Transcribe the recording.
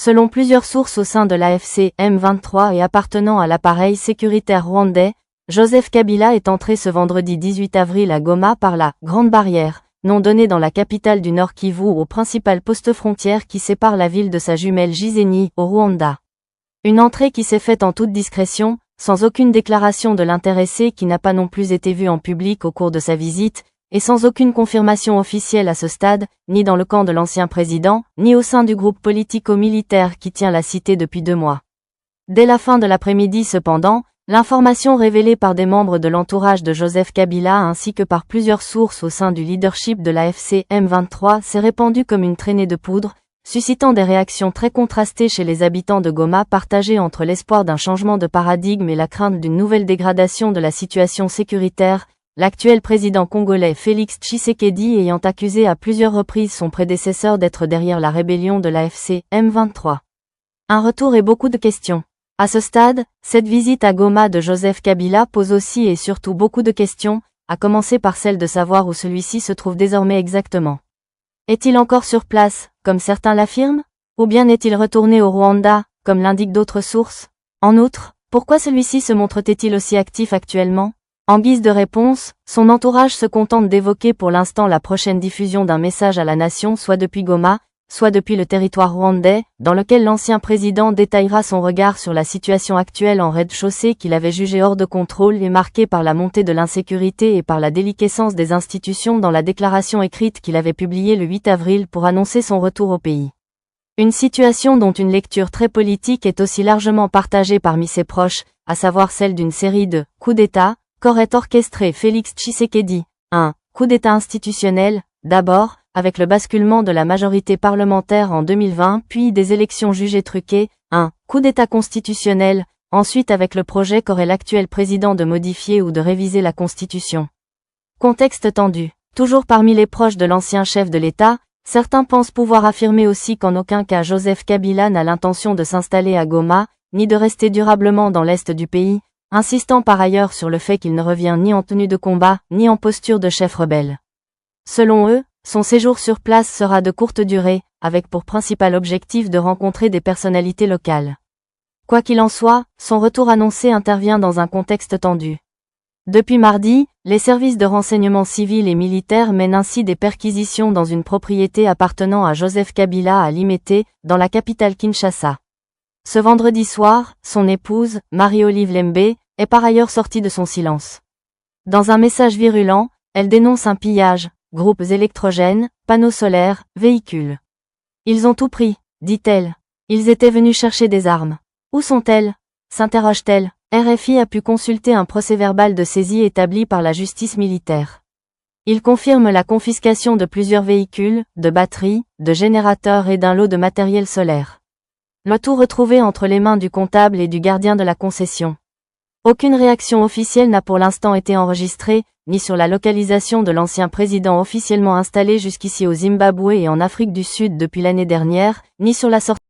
Selon plusieurs sources au sein de l'AFC M23 et appartenant à l'appareil sécuritaire rwandais, Joseph Kabila est entré ce vendredi 18 avril à Goma par la « Grande Barrière », nom donné dans la capitale du Nord Kivu au principal poste frontière qui sépare la ville de sa jumelle Gisenyi, au Rwanda. Une entrée qui s'est faite en toute discrétion, sans aucune déclaration de l'intéressé qui n'a pas non plus été vue en public au cours de sa visite, et sans aucune confirmation officielle à ce stade, ni dans le camp de l'ancien président, ni au sein du groupe politico-militaire qui tient la cité depuis 2 mois. Dès la fin de l'après-midi cependant, l'information révélée par des membres de l'entourage de Joseph Kabila ainsi que par plusieurs sources au sein du leadership de l'AFC M23 s'est répandue comme une traînée de poudre, suscitant des réactions très contrastées chez les habitants de Goma partagées entre l'espoir d'un changement de paradigme et la crainte d'une nouvelle dégradation de la situation sécuritaire, l'actuel président congolais Félix Tshisekedi ayant accusé à plusieurs reprises son prédécesseur d'être derrière la rébellion de l'AFC M23. Un retour et beaucoup de questions. À ce stade, cette visite à Goma de Joseph Kabila pose aussi et surtout beaucoup de questions, à commencer par celle de savoir où celui-ci se trouve désormais exactement. Est-il encore sur place, comme certains l'affirment? Ou bien est-il retourné au Rwanda, comme l'indiquent d'autres sources? En outre, pourquoi celui-ci se montre-t-il aussi actif actuellement? En guise de réponse, son entourage se contente d'évoquer pour l'instant la prochaine diffusion d'un message à la nation soit depuis Goma, soit depuis le territoire rwandais, dans lequel l'ancien président détaillera son regard sur la situation actuelle en rez-de-chaussée qu'il avait jugée hors de contrôle et marquée par la montée de l'insécurité et par la déliquescence des institutions dans la déclaration écrite qu'il avait publiée le 8 avril pour annoncer son retour au pays. Une situation dont une lecture très politique est aussi largement partagée parmi ses proches, à savoir celle d'une série de « coups d'État » qu'aurait orchestré Félix Tshisekedi. Un coup d'État institutionnel, d'abord, avec le basculement de la majorité parlementaire en 2020 puis des élections jugées truquées, un coup d'État constitutionnel, ensuite avec le projet qu'aurait l'actuel président de modifier ou de réviser la Constitution. Contexte tendu. Toujours parmi les proches de l'ancien chef de l'État, certains pensent pouvoir affirmer aussi qu'en aucun cas Joseph Kabila n'a l'intention de s'installer à Goma, ni de rester durablement dans l'est du pays, insistant par ailleurs sur le fait qu'il ne revient ni en tenue de combat, ni en posture de chef rebelle. Selon eux, son séjour sur place sera de courte durée, avec pour principal objectif de rencontrer des personnalités locales. Quoi qu'il en soit, son retour annoncé intervient dans un contexte tendu. Depuis mardi, les services de renseignement civils et militaires mènent ainsi des perquisitions dans une propriété appartenant à Joseph Kabila à Limete, dans la capitale Kinshasa. Ce vendredi soir, son épouse, Marie-Olive Lembe, est par ailleurs sortie de son silence. Dans un message virulent, elle dénonce un pillage, groupes électrogènes, panneaux solaires, véhicules. Ils ont tout pris, dit-elle. Ils étaient venus chercher des armes. Où sont-elles? S'interroge-t-elle. RFI a pu consulter un procès-verbal de saisie établi par la justice militaire. Il confirme la confiscation de plusieurs véhicules, de batteries, de générateurs et d'un lot de matériel solaire. Le tout retrouvé entre les mains du comptable et du gardien de la concession. Aucune réaction officielle n'a pour l'instant été enregistrée, ni sur la localisation de l'ancien président officiellement installé jusqu'ici au Zimbabwe et en Afrique du Sud depuis l'année dernière, ni sur la sortie